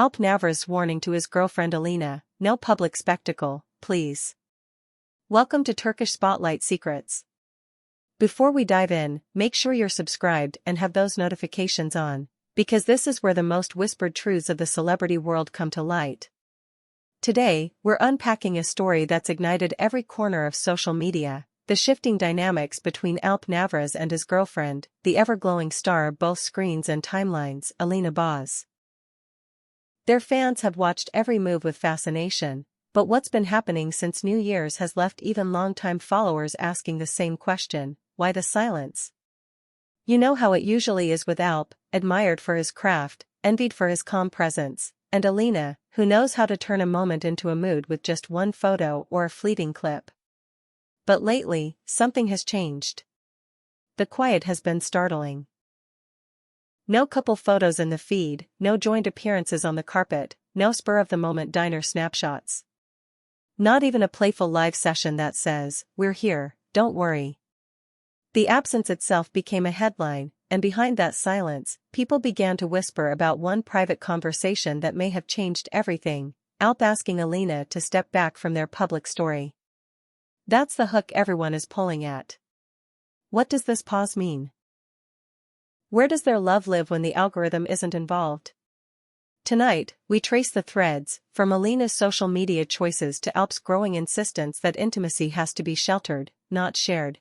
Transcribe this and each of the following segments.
Alp Navruz's warning to his girlfriend Alina, no public spectacle, please. Welcome to Turkish Spotlight Secrets. Before we dive in, make sure you're subscribed and have those notifications on, because this is where the most whispered truths of the celebrity world come to light. Today, we're unpacking a story that's ignited every corner of social media, the shifting dynamics between Alp Navruz and his girlfriend, the ever-glowing star of both screens and timelines, Alina. Their fans have watched every move with fascination, but what's been happening since New Year's has left even longtime followers asking the same question: why the silence? You know how it usually is with Alp, admired for his craft, envied for his calm presence, and Alina, who knows how to turn a moment into a mood with just one photo or a fleeting clip. But lately, something has changed. The quiet has been startling. No couple photos in the feed, no joint appearances on the carpet, no spur-of-the-moment diner snapshots. Not even a playful live session that says, "We're here, don't worry." The absence itself became a headline, and behind that silence, people began to whisper about one private conversation that may have changed everything: Alp asking Alina to step back from their public story. That's the hook everyone is pulling at. What does this pause mean? Where does their love live when the algorithm isn't involved? Tonight, we trace the threads, from Alina's social media choices to Alp's growing insistence that intimacy has to be sheltered, not shared.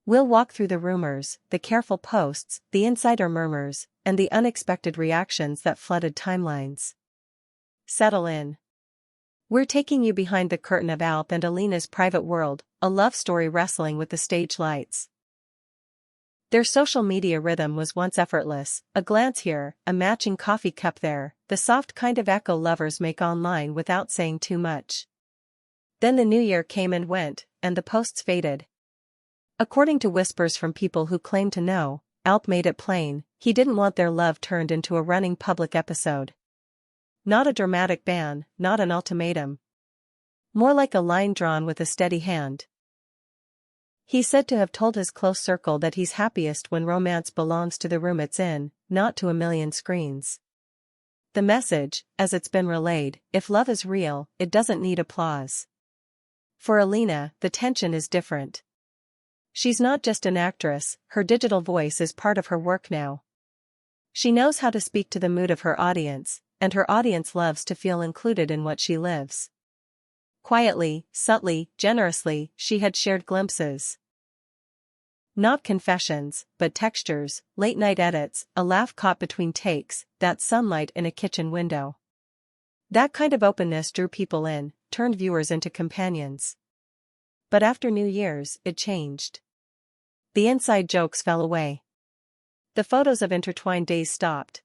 We'll walk through the rumors, the careful posts, the insider murmurs, and the unexpected reactions that flooded timelines. Settle in. We're taking you behind the curtain of Alp and Alina's private world, a love story wrestling with the stage lights. Their social media rhythm was once effortless: a glance here, a matching coffee cup there, the soft kind of echo lovers make online without saying too much. Then the new year came and went, and the posts faded. According to whispers from people who claim to know, Alp made it plain, he didn't want their love turned into a running public episode. Not a dramatic ban, not an ultimatum. More like a line drawn with a steady hand. He's said to have told his close circle that he's happiest when romance belongs to the room it's in, not to a million screens. The message, as it's been relayed: if love is real, it doesn't need applause. For Alina, the tension is different. She's not just an actress, her digital voice is part of her work now. She knows how to speak to the mood of her audience, and her audience loves to feel included in what she lives. Quietly, subtly, generously, she had shared glimpses. Not confessions, but textures, late-night edits, a laugh caught between takes, that sunlight in a kitchen window. That kind of openness drew people in, turned viewers into companions. But after New Year's, it changed. The inside jokes fell away. The photos of intertwined days stopped.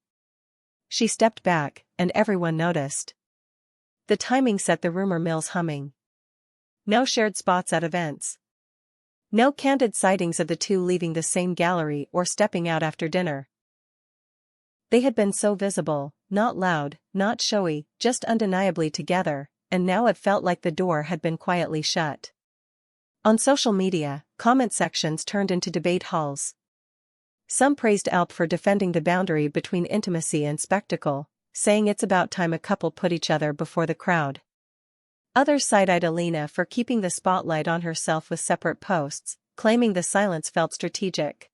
She stepped back, and everyone noticed. The timing set the rumor mills humming. No shared spots at events. No candid sightings of the two leaving the same gallery or stepping out after dinner. They had been so visible, not loud, not showy, just undeniably together, and now it felt like the door had been quietly shut. On social media, comment sections turned into debate halls. Some praised Alp for defending the boundary between intimacy and spectacle, saying it's about time a couple put each other before the crowd. Others side-eyed Alina for keeping the spotlight on herself with separate posts, claiming the silence felt strategic.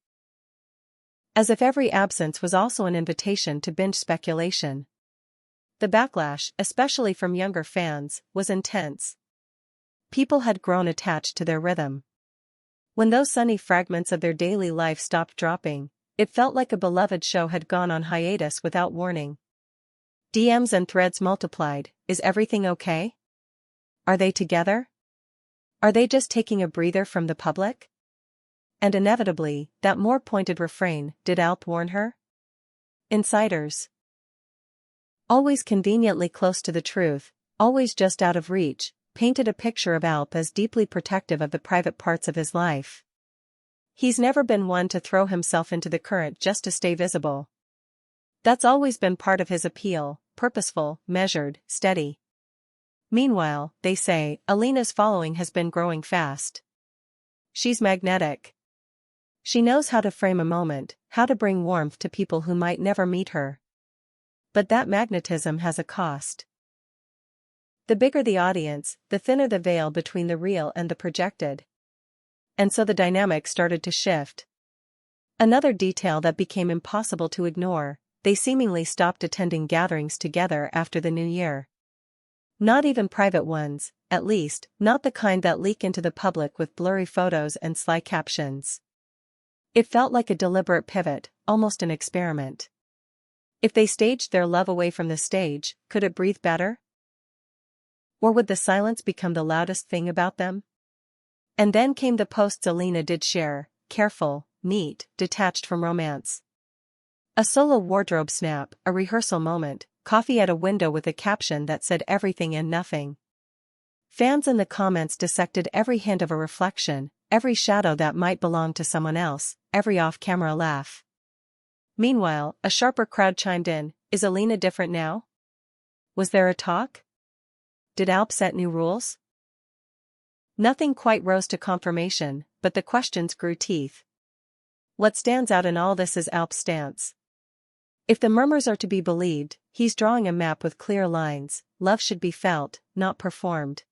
As if every absence was also an invitation to binge speculation. The backlash, especially from younger fans, was intense. People had grown attached to their rhythm. When those sunny fragments of their daily life stopped dropping, it felt like a beloved show had gone on hiatus without warning. DMs and threads multiplied: is everything okay? Are they together? Are they just taking a breather from the public? And inevitably, that more pointed refrain: did Alp warn her? Insiders. Always conveniently close to the truth, always just out of reach, painted a picture of Alp as deeply protective of the private parts of his life. He's never been one to throw himself into the current just to stay visible. That's always been part of his appeal: purposeful, measured, steady. Meanwhile, they say, Alina's following has been growing fast. She's magnetic. She knows how to frame a moment, how to bring warmth to people who might never meet her. But that magnetism has a cost. The bigger the audience, the thinner the veil between the real and the projected. And so the dynamic started to shift. Another detail that became impossible to ignore: they seemingly stopped attending gatherings together after the new year. Not even private ones, at least, not the kind that leak into the public with blurry photos and sly captions. It felt like a deliberate pivot, almost an experiment. If they staged their love away from the stage, could it breathe better? Or would the silence become the loudest thing about them? And then came the posts Alina did share, careful, neat, detached from romance. A solo wardrobe snap, a rehearsal moment, coffee at a window with a caption that said everything and nothing. Fans in the comments dissected every hint of a reflection, every shadow that might belong to someone else, every off-camera laugh. Meanwhile, a sharper crowd chimed in: is Alina different now? Was there a talk? Did Alp set new rules? Nothing quite rose to confirmation, but the questions grew teeth. What stands out in all this is Alp's stance. If the murmurs are to be believed, he's drawing a map with clear lines: love should be felt, not performed.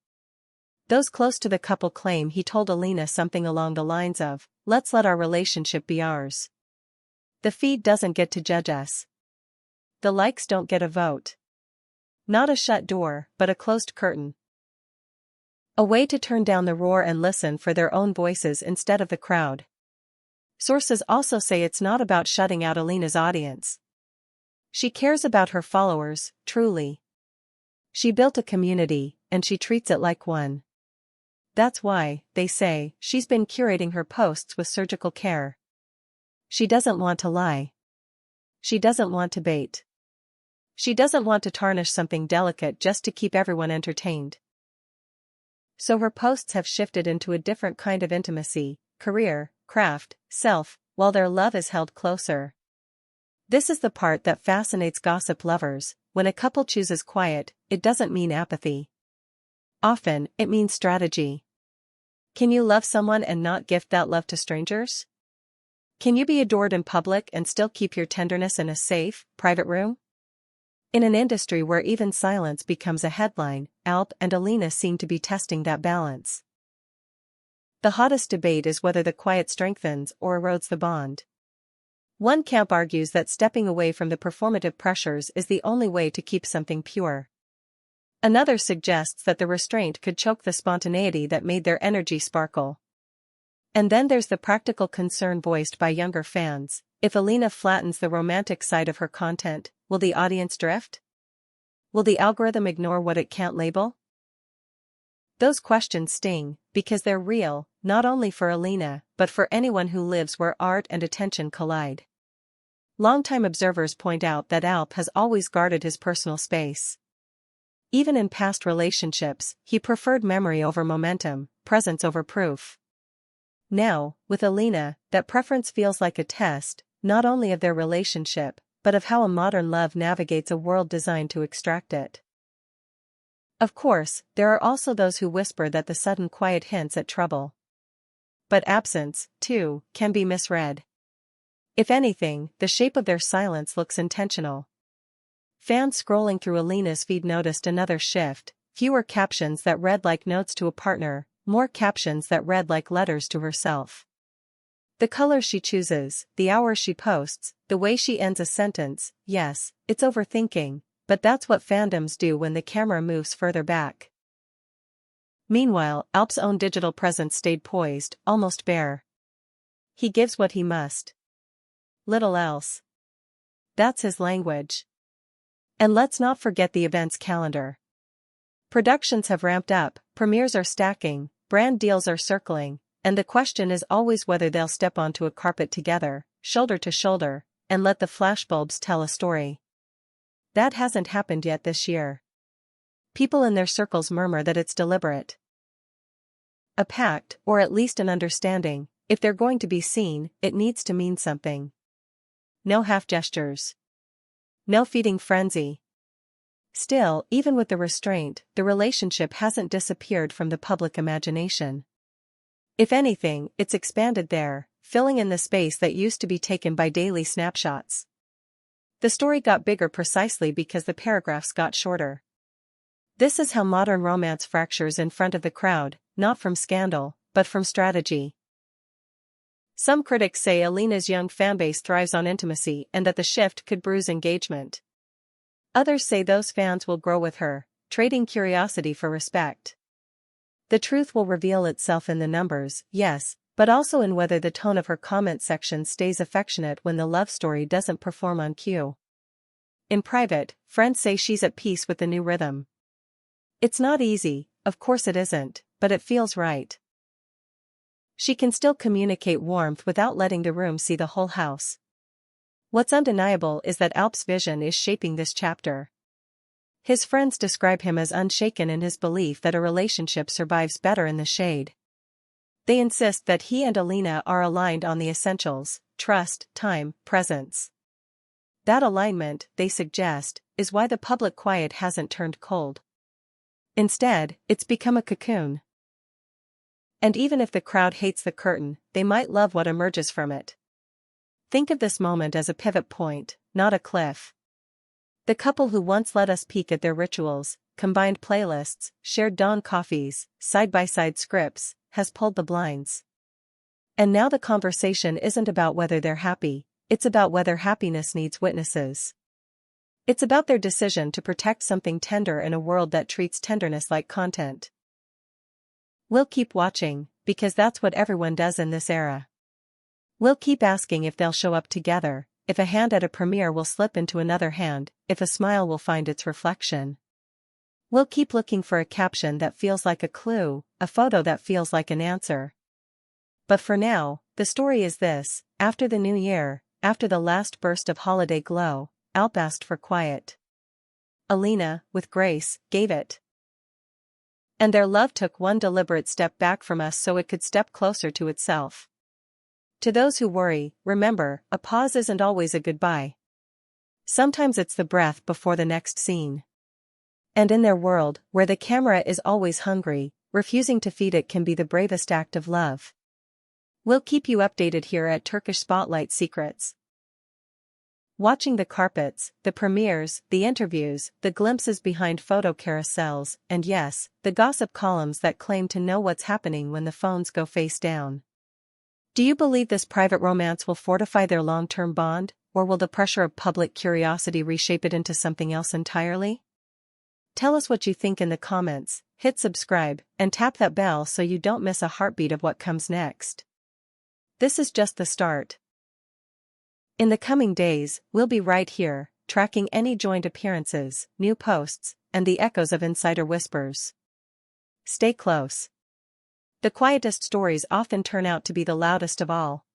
Those close to the couple claim he told Alina something along the lines of, "Let's let our relationship be ours. The feed doesn't get to judge us. The likes don't get a vote." Not a shut door, but a closed curtain. A way to turn down the roar and listen for their own voices instead of the crowd. Sources also say it's not about shutting out Alina's audience. She cares about her followers, truly. She built a community, and she treats it like one. That's why, they say, she's been curating her posts with surgical care. She doesn't want to lie. She doesn't want to bait. She doesn't want to tarnish something delicate just to keep everyone entertained. So her posts have shifted into a different kind of intimacy: career, craft, self, while their love is held closer. This is the part that fascinates gossip lovers: when a couple chooses quiet, it doesn't mean apathy. Often, it means strategy. Can you love someone and not gift that love to strangers? Can you be adored in public and still keep your tenderness in a safe, private room? In an industry where even silence becomes a headline, Alp and Alina seem to be testing that balance. The hottest debate is whether the quiet strengthens or erodes the bond. One camp argues that stepping away from the performative pressures is the only way to keep something pure. Another suggests that the restraint could choke the spontaneity that made their energy sparkle. And then there's the practical concern voiced by younger fans: if Alina flattens the romantic side of her content, will the audience drift? Will the algorithm ignore what it can't label? Those questions sting, because they're real, not only for Alina, but for anyone who lives where art and attention collide. Longtime observers point out that Alp has always guarded his personal space. Even in past relationships, he preferred memory over momentum, presence over proof. Now, with Alina, that preference feels like a test, not only of their relationship, but of how a modern love navigates a world designed to extract it. Of course, there are also those who whisper that the sudden quiet hints at trouble. But absence, too, can be misread. If anything, the shape of their silence looks intentional. Fans scrolling through Alina's feed noticed another shift: fewer captions that read like notes to a partner, more captions that read like letters to herself. The colors she chooses, the hours she posts, the way she ends a sentence: yes, it's overthinking, but that's what fandoms do when the camera moves further back. Meanwhile, Alp's own digital presence stayed poised, almost bare. He gives what he must. Little else. That's his language. And let's not forget the events calendar. Productions have ramped up, premieres are stacking, brand deals are circling, and the question is always whether they'll step onto a carpet together, shoulder to shoulder, and let the flashbulbs tell a story. That hasn't happened yet this year. People in their circles murmur that it's deliberate. A pact, or at least an understanding: if they're going to be seen, it needs to mean something. No half gestures. No feeding frenzy. Still, even with the restraint, the relationship hasn't disappeared from the public imagination. If anything, it's expanded there, filling in the space that used to be taken by daily snapshots. The story got bigger precisely because the paragraphs got shorter. This is how modern romance fractures in front of the crowd, not from scandal, but from strategy. Some critics say Alina's young fanbase thrives on intimacy and that the shift could bruise engagement. Others say those fans will grow with her, trading curiosity for respect. The truth will reveal itself in the numbers, yes, but also in whether the tone of her comment section stays affectionate when the love story doesn't perform on cue. In private, friends say she's at peace with the new rhythm. It's not easy, of course it isn't, but it feels right. She can still communicate warmth without letting the room see the whole house. What's undeniable is that Alp's vision is shaping this chapter. His friends describe him as unshaken in his belief that a relationship survives better in the shade. They insist that he and Alina are aligned on the essentials: trust, time, presence. That alignment, they suggest, is why the public quiet hasn't turned cold. Instead, it's become a cocoon. And even if the crowd hates the curtain, they might love what emerges from it. Think of this moment as a pivot point, not a cliff. The couple who once let us peek at their rituals, combined playlists, shared dawn coffees, side-by-side scripts, has pulled the blinds. And now the conversation isn't about whether they're happy, it's about whether happiness needs witnesses. It's about their decision to protect something tender in a world that treats tenderness like content. We'll keep watching, because that's what everyone does in this era. We'll keep asking if they'll show up together, if a hand at a premiere will slip into another hand, if a smile will find its reflection. We'll keep looking for a caption that feels like a clue, a photo that feels like an answer. But for now, the story is this: after the new year, after the last burst of holiday glow, Alp asked for quiet. Alina, with grace, gave it. And their love took one deliberate step back from us so it could step closer to itself. To those who worry, remember, a pause isn't always a goodbye. Sometimes it's the breath before the next scene. And in their world, where the camera is always hungry, refusing to feed it can be the bravest act of love. We'll keep you updated here at Turkish Spotlight Secrets. Watching the carpets, the premieres, the interviews, the glimpses behind photo carousels, and yes, the gossip columns that claim to know what's happening when the phones go face down. Do you believe this private romance will fortify their long-term bond, or will the pressure of public curiosity reshape it into something else entirely? Tell us what you think in the comments, hit subscribe, and tap that bell so you don't miss a heartbeat of what comes next. This is just the start. In the coming days, we'll be right here, tracking any joint appearances, new posts, and the echoes of insider whispers. Stay close. The quietest stories often turn out to be the loudest of all.